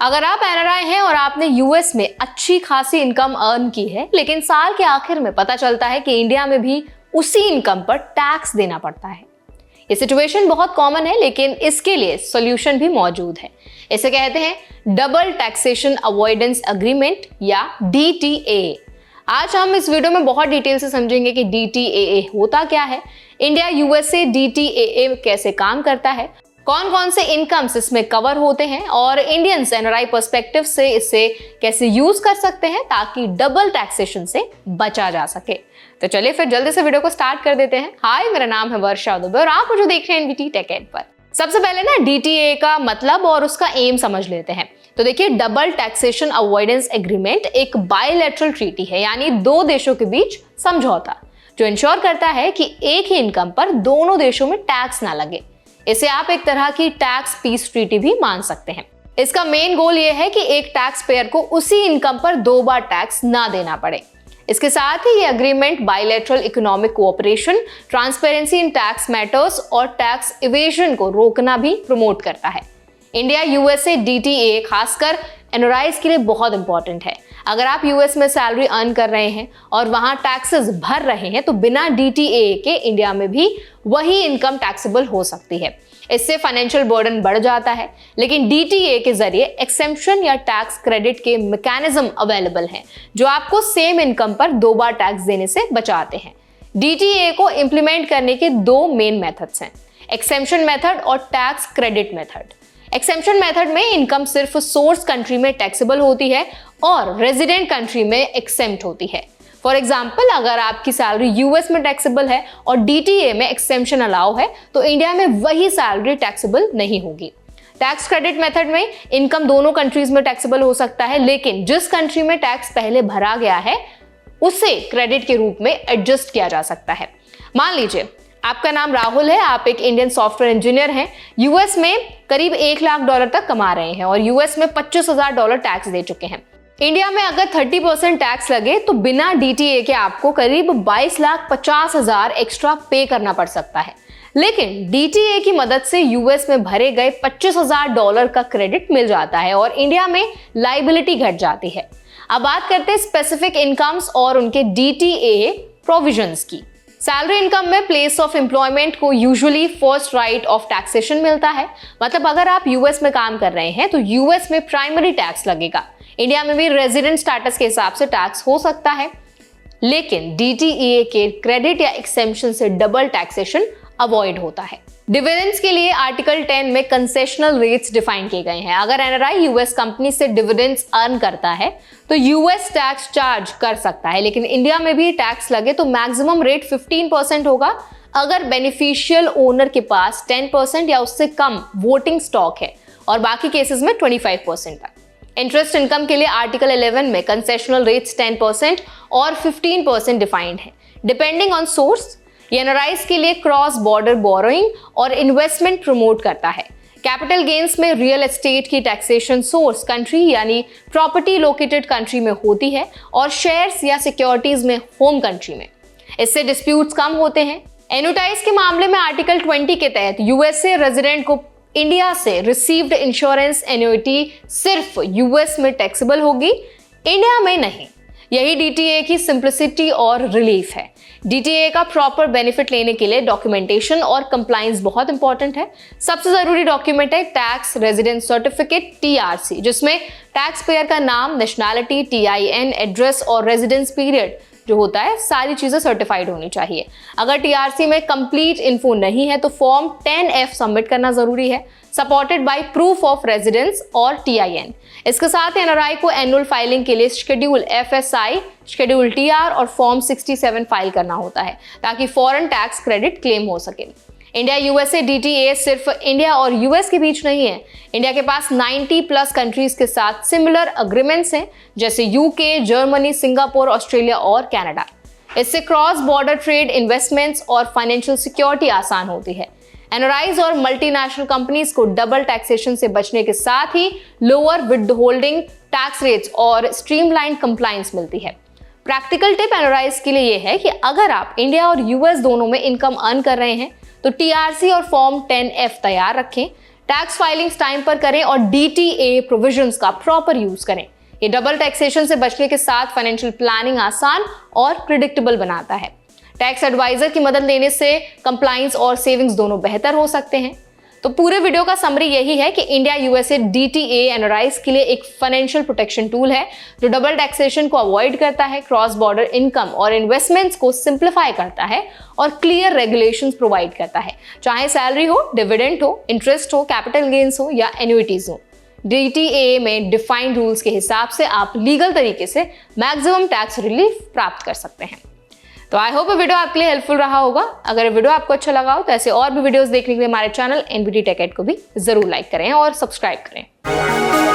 अगर आप एनआरआई हैं और आपने यूएस में अच्छी खासी इनकम अर्न की है, लेकिन साल के आखिर में पता चलता है कि इंडिया में भी उसी इनकम पर टैक्स देना पड़ता है। ये सिचुएशन बहुत कॉमन है, लेकिन इसके लिए सॉल्यूशन भी मौजूद है। इसे कहते हैं डबल टैक्सेशन अवॉइडेंस एग्रीमेंट या DTAA। आज हम इस वीडियो में बहुत डिटेल से समझेंगे कि DTAA होता क्या है, इंडिया यूएसए DTAA कैसे काम करता है, कौन कौन से इनकम्स इसमें कवर होते हैं और इंडियंस एनआरआई पर्सपेक्टिव से इसे कैसे यूज कर सकते हैं ताकि डबल टैक्सेशन से बचा जा सके। तो चलिए फिर जल्दी से वीडियो को स्टार्ट कर देते हैं। हाय, मेरा नाम है वर्षा दुबे और आप मुझे देख रहे हैं एनवीटी टेक एड पर। सबसे पहले ना DTAA का मतलब और उसका एम समझ लेते हैं। तो देखिए, डबल टैक्सेशन अवॉइडेंस एग्रीमेंट एक बायलैटरल ट्रीटी है, यानी दो देशों के बीच समझौता जो इंश्योर करता है कि एक ही इनकम पर दोनों देशों में टैक्स ना लगे। इसे आप एक तरह की टैक्स पीस ट्रीटी भी मान सकते हैं। इसका मेन गोल यह है कि एक टैक्स पेयर को उसी इनकम पर दो बार टैक्स ना देना पड़े। इसके साथ ही ये agreement bilateral economic cooperation, transparency in tax matters और टैक्स इवेजन को रोकना भी प्रमोट करता है। इंडिया यूएसए DTAA खासकर एनआरआईज के लिए बहुत इंपॉर्टेंट है। अगर आप यूएस में सैलरी अर्न कर रहे हैं और वहां टैक्सेस भर रहे हैं तो बिना DTAA के इंडिया में भी वही इनकम टैक्सेबल हो सकती है। इससे फाइनेंशियल बर्डन बढ़ जाता है, लेकिन DTAA के जरिए एक्सेम्पशन या टैक्स क्रेडिट के मैकेनिज्म अवेलेबल हैं जो आपको सेम इनकम पर दो बार टैक्स देने से बचाते हैं। DTAA को इंप्लीमेंट करने के दो मेन मेथड्स हैं, एक्सेम्पशन मेथड और tax credit method. Exemption method में इनकम सिर्फ सोर्स कंट्री में टैक्सेबल होती है और रेजिडेंट कंट्री में एक्सेम्प्ट होती है। फॉर एग्जाम्पल, अगर आपकी सैलरी यूएस में टैक्सेबल है और DTAA में एक्सेम्पशन अलाउ है तो इंडिया में वही सैलरी टैक्सेबल नहीं होगी। टैक्स क्रेडिट मेथड में इनकम दोनों कंट्रीज में टैक्सेबल हो सकता है, लेकिन जिस कंट्री में टैक्स पहले भरा गया है उसे क्रेडिट के रूप में एडजस्ट किया जा सकता है। मान लीजिए आपका नाम राहुल है, आप एक इंडियन सॉफ्टवेयर इंजीनियर हैं, यूएस में करीब $1 लाख तक कमा रहे हैं और यूएस में $25,000 टैक्स दे चुके हैं। इंडिया में अगर 30% टैक्स लगे तो बिना DTAA के आपको करीब $22,50,000 एक्स्ट्रा पे करना पड़ सकता है, लेकिन DTAA की मदद से यूएस में भरे गए $25,000 का क्रेडिट मिल जाता है और इंडिया में लाइबिलिटी घट जाती है। अब बात करते हैं स्पेसिफिक इनकम्स और उनके DTAA प्रोविजंस की। सैलरी इनकम में प्लेस ऑफ एम्प्लॉयमेंट को usually first right of taxation मिलता है, मतलब अगर आप यूएस में काम कर रहे हैं तो यूएस में प्राइमरी टैक्स लगेगा। इंडिया में भी रेजिडेंट स्टेटस के हिसाब से टैक्स हो सकता है, लेकिन DTAA के क्रेडिट या एक्सेम्पशन से डबल टैक्सेशन अवॉइड होता है। डिविडेंड्स के लिए आर्टिकल 10 में कंसेशनल रेट्स डिफाइन किए गए हैं। अगर एनआरआई यूएस कंपनी से डिविडेंड्स अर्न करता है तो यूएस टैक्स चार्ज कर सकता है, लेकिन इंडिया में भी टैक्स लगे तो मैक्सिमम रेट 15% होगा अगर बेनिफिशियल ओनर के पास 10% या उससे कम वोटिंग स्टॉक है, और बाकी केसेस में 25% तक। इंटरेस्ट इनकम के लिए आर्टिकल 11 में कंसेशनल रेट्स 10% और 15% डिफाइंड है डिपेंडिंग ऑन सोर्स। एनआरआईज के लिए क्रॉस बॉर्डर बोरोइंग और इन्वेस्टमेंट प्रमोट करता है। कैपिटल गेन्स में रियल एस्टेट की टैक्सेशन सोर्स कंट्री यानी प्रॉपर्टी लोकेटेड कंट्री में होती है और शेयर्स या सिक्योरिटीज में होम कंट्री में। इससे डिस्प्यूट्स कम होते हैं। एन्युटाइज के मामले में आर्टिकल 20 के तहत यूएसए रेजिडेंट को इंडिया से रिसीव्ड इंश्योरेंस एन्युटी सिर्फ यूएस में टैक्सेबल होगी, इंडिया में नहीं। यही DTAA की सिंप्लिसिटी और रिलीफ है। DTAA का प्रॉपर बेनिफिट लेने के लिए डॉक्यूमेंटेशन और कंप्लायंस बहुत इंपॉर्टेंट है। सबसे जरूरी डॉक्यूमेंट है टैक्स रेजिडेंट सर्टिफिकेट TRC, जिसमें टैक्स पेयर का नाम, नेशनैलिटी, TIN, एड्रेस और रेजिडेंस पीरियड जो होता है, सारी चीजें सर्टिफाइड होनी चाहिए। अगर TRC में कंप्लीट इन्फो नहीं है तो फॉर्म 10F सबमिट करना जरूरी है, supported by proof of residence और TIN। इसके साथ एनआरआई को एनुअल फाइलिंग के लिए शेड्यूल FSI, शेड्यूल TR और फॉर्म 67 फाइल करना होता है ताकि फॉरेन टैक्स क्रेडिट क्लेम हो सके। इंडिया यूएसए DTAA सिर्फ इंडिया और यूएस के बीच नहीं है। इंडिया के पास 90+ कंट्रीज के साथ सिमिलर अग्रीमेंट्स हैं, जैसे UK, जर्मनी, सिंगापुर, ऑस्ट्रेलिया और कनाडा। इससे क्रॉस बॉर्डर ट्रेड, इन्वेस्टमेंट्स और फाइनेंशियल सिक्योरिटी आसान होती है। एनआरआईज और मल्टीनेशनल कंपनीज को डबल टैक्सेशन से बचने के साथ ही लोअर विदहोल्डिंग टैक्स रेट्स और स्ट्रीमलाइन कंप्लायंस मिलती है। प्रैक्टिकल टिप एनआरआईज के लिए यह है कि अगर आप इंडिया और यूएस दोनों में इनकम अर्न कर रहे हैं तो TRC और फॉर्म 10F तैयार रखें। टैक्स फाइलिंग्स टाइम पर करें और DTA प्रोविजंस का प्रॉपर यूज करें। ये डबल टैक्सेशन से बचने के साथ फाइनेंशियल प्लानिंग आसान और प्रिडिक्टेबल बनाता है। टैक्स एडवाइजर की मदद लेने से कंप्लायंस और सेविंग्स दोनों बेहतर हो सकते हैं। तो पूरे वीडियो का समरी यही है कि इंडिया USA DTA एनआरआईज के लिए एक फाइनेंशियल प्रोटेक्शन टूल है जो डबल टैक्सेशन को अवॉइड करता है, क्रॉस बॉर्डर इनकम और इन्वेस्टमेंट्स को सिंप्लीफाई करता है और क्लियर रेगुलेशंस प्रोवाइड करता है, चाहे सैलरी हो, डिविडेंड हो, इंटरेस्ट हो, कैपिटल गेन्स हो या एन्युइटीज हो। DTA में डिफाइंड रूल्स के हिसाब से आप लीगल तरीके से मैक्सिमम टैक्स रिलीफ प्राप्त कर सकते हैं। तो आई होप ये वीडियो आपके लिए हेल्पफुल रहा होगा। अगर ये वीडियो आपको अच्छा लगा हो तो ऐसे और भी वीडियोस देखने के लिए हमारे चैनल NBT Tech Ed को भी जरूर लाइक करें और सब्सक्राइब करें।